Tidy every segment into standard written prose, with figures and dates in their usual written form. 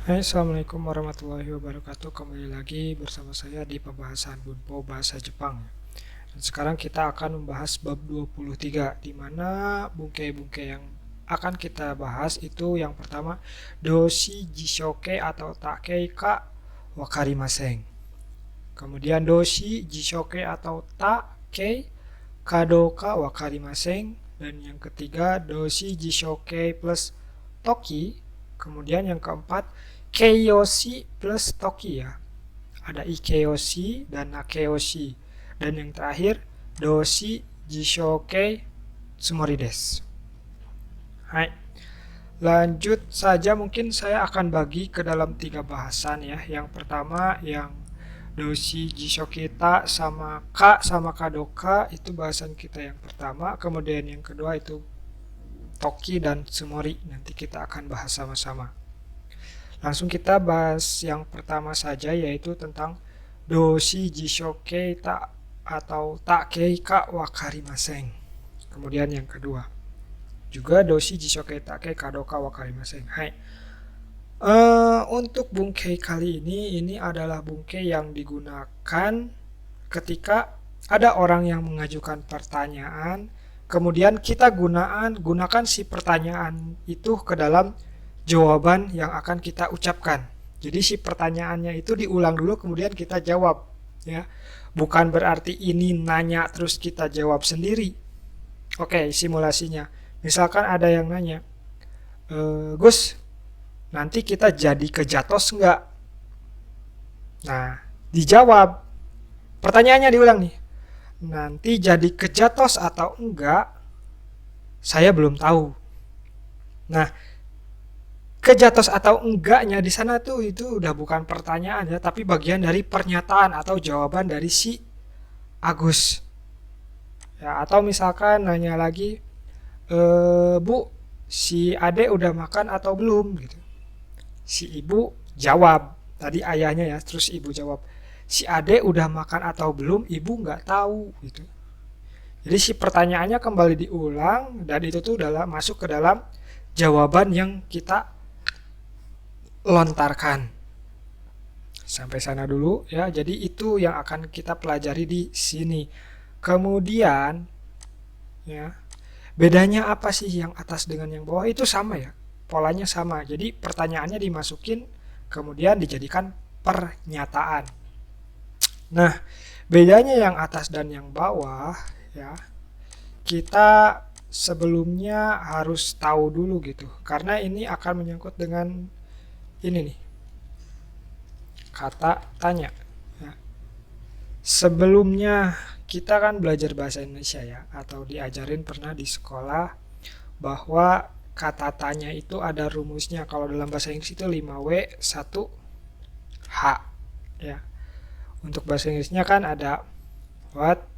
Hai, Assalamualaikum warahmatullahi wabarakatuh. Kembali lagi bersama saya di pembahasan Bunpo Bahasa Jepang. Dan sekarang kita akan membahas bab 23, di mana bungkai-bungkai yang akan kita bahas itu yang pertama doshi jishoke atau takei ka wakarimasen. Kemudian doshi jishoke atau takei kadoka wakarimasen, dan yang ketiga doshi jishoke plus toki. Kemudian yang keempat keiyoshi plus toki ya. Ada ikeyoshi dan nakeyoshi. Dan yang terakhir doshi jishoke tsumori desu. Hai. Lanjut saja, mungkin saya akan bagi ke dalam tiga bahasan ya. Yang pertama yang doshi jishoketa sama ka sama kadoka, itu bahasan kita yang pertama. Kemudian yang kedua itu toki dan tsumori, nanti kita akan bahas sama-sama. Langsung kita bahas yang pertama saja, yaitu tentang doshi jishoke ta atau takei ka wakarimasen. Kemudian yang kedua juga doshi jishoke takei kadoka wakarimasen. Hai. Untuk bungkai kali ini adalah bungkai yang digunakan ketika ada orang yang mengajukan pertanyaan, kemudian kita gunakan si pertanyaan itu ke dalam jawaban yang akan kita ucapkan. Jadi si pertanyaannya itu diulang dulu kemudian kita jawab ya. Bukan berarti ini nanya terus kita jawab sendiri. Oke, simulasinya. Misalkan ada yang nanya, Gus, nanti kita jadi ke Jatos nggak? Nah, dijawab. Pertanyaannya diulang nih. Nanti jadi ke Jatos atau enggak, saya belum tahu. Nah, kejatos atau enggaknya di sana tuh itu udah bukan pertanyaan ya, tapi bagian dari pernyataan atau jawaban dari si Agus. Ya, atau misalkan nanya lagi, Bu, si Ade udah makan atau belum gitu. Si ibu jawab, tadi ayahnya ya, terus ibu jawab, si Ade udah makan atau belum, ibu nggak tahu gitu. Jadi si pertanyaannya kembali diulang dan itu tuh masuk ke dalam jawaban yang kita lontarkan. Sampai sana dulu ya. Jadi itu yang akan kita pelajari di sini. Kemudian ya, bedanya apa sih yang atas dengan yang bawah? Itu sama ya. Polanya sama. Jadi pertanyaannya dimasukin kemudian dijadikan pernyataan. Nah, bedanya yang atas dan yang bawah ya, kita sebelumnya harus tahu dulu gitu. Karena ini akan menyangkut dengan ini nih, kata tanya ya. Sebelumnya kita kan belajar bahasa Indonesia ya, atau diajarin pernah di sekolah bahwa kata tanya itu ada rumusnya. Kalau dalam bahasa Inggris itu 5W 1H ya. Untuk bahasa Inggrisnya kan ada what,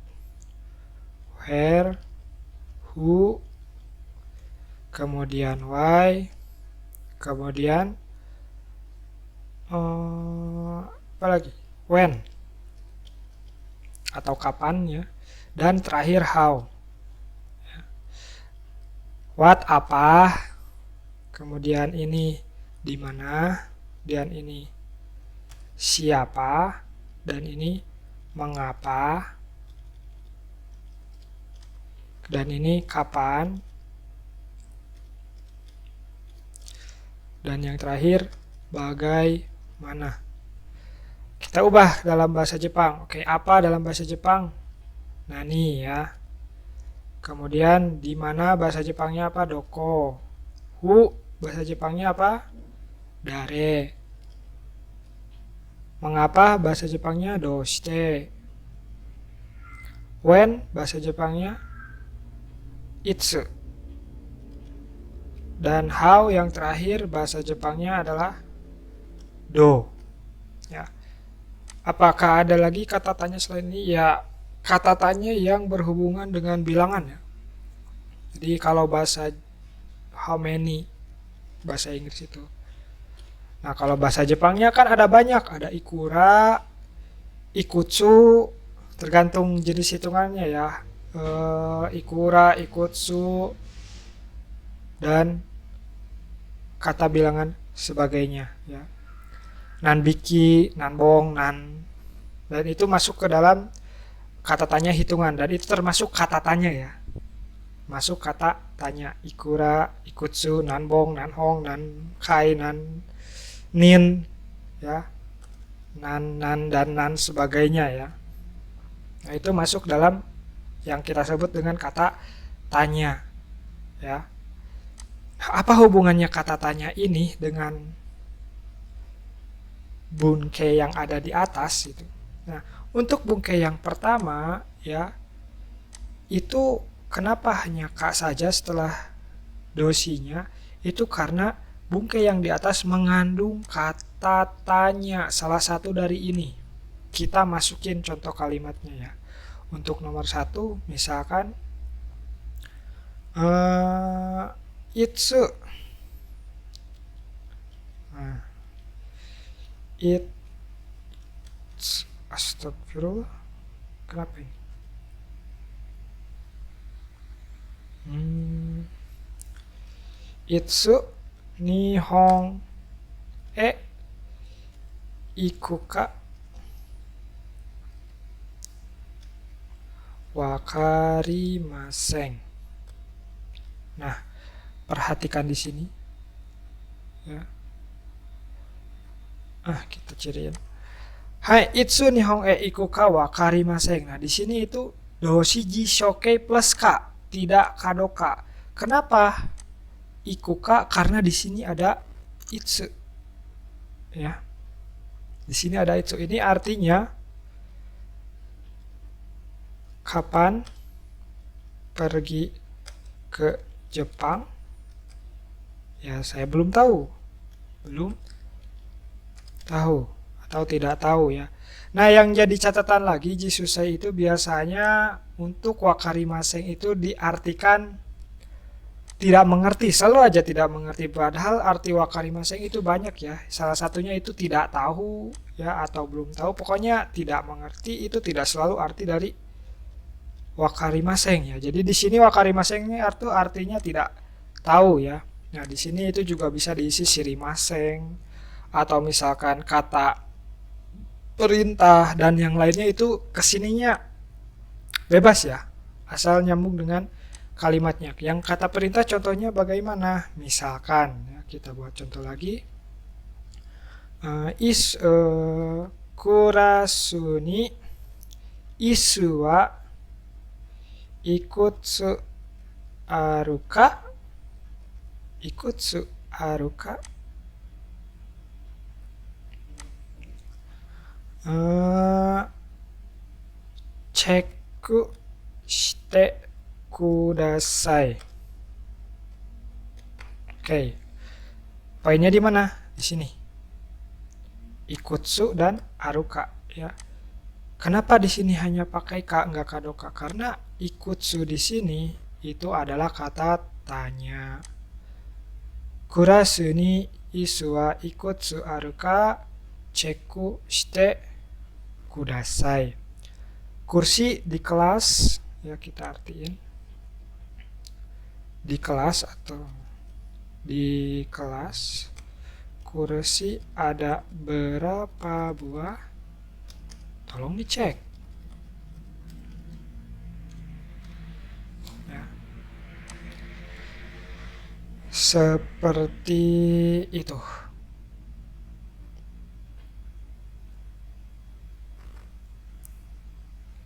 where, who, kemudian why, kemudian apa lagi, when atau kapan ya, dan terakhir how. What apa, kemudian ini di mana, dan ini siapa, dan ini mengapa, dan ini kapan, dan yang terakhir bagaimana. Kita ubah dalam bahasa Jepang. Oke, apa dalam bahasa Jepang? Nani ya. Kemudian di mana bahasa Jepangnya apa? Doko. Hu bahasa Jepangnya apa? Dare. Mengapa bahasa Jepangnya doshite. When bahasa Jepangnya itsu. Dan how yang terakhir bahasa Jepangnya adalah do. Ya. Apakah ada lagi kata tanya selain ini? Ya, kata tanya yang berhubungan dengan bilangan ya. Jadi kalau bahasa how many bahasa Inggris itu. Nah, kalau bahasa Jepangnya kan ada banyak, ada ikura, ikutsu, tergantung jenis hitungannya ya. Ikura, ikutsu, dan kata bilangan sebagainya ya. Nan biki, nan bong, nan, dan itu masuk ke dalam kata tanya hitungan, dan itu termasuk kata tanya ya. Masuk kata tanya. Ikura, ikutsu, nan bong, nan hong, nan kai, nan nin ya. Nan dan nan sebagainya ya. Nah, itu masuk dalam yang kita sebut dengan kata tanya ya. Apa hubungannya kata tanya ini dengan bungke yang ada di atas itu? Nah, untuk bungke yang pertama ya, itu kenapa hanya Kak saja setelah dosinya? Itu karena bungke yang di atas mengandung kata tanya, salah satu dari ini. Kita masukin contoh kalimatnya ya. Untuk nomor 1, misalkan itsu. Nah, astagfirullah. Kenapa ini? Itsu nihong e ikuka wakarimasen. Nah, perhatikan di sini ya. Kita ciriin. Hai, itsu nihong e ikuka wakarimasen. Nah, di sini itu dosiji shoke plus ka, tidak kadoka. Kenapa ikuka? Karena di sini ada itsu. Ya. Di sini ada itsu. Ini artinya kapan pergi ke Jepang? Ya, saya belum tahu. Belum tahu atau tidak tahu ya. Nah, yang jadi catatan lagi, jisusei itu biasanya untuk wakarimasen itu diartikan tidak mengerti, selalu aja tidak mengerti. Padahal arti wakarimasen itu banyak ya. Salah satunya itu tidak tahu ya, atau belum tahu. Pokoknya tidak mengerti itu tidak selalu arti dari wakarimasen ya. Jadi di sini wakarimasen ini artinya tidak tahu ya. Nah, di sini itu juga bisa diisi shirimasen atau misalkan kata perintah dan yang lainnya, itu kesininya bebas ya, asal nyambung dengan kalimatnya. Yang kata perintah contohnya bagaimana? Misalkan ya, kita buat contoh lagi. Kurasu ni isu wa ikutsu aruka? Ikutsu aruka? Cheku shite kudasai. Oke. Poinnya di mana? Di sini. Ikutsu dan aruka ya. Kenapa di sini hanya pakai ka, enggak kadoka? Karena ikutsu di sini itu adalah kata tanya. Kurasu ni isu wa ikutsu aruka cheku shite kudasai. Kursi di kelas ya, kita artiin di kelas atau di kelas. Kursi ada berapa buah? Tolong dicek ya. Seperti itu.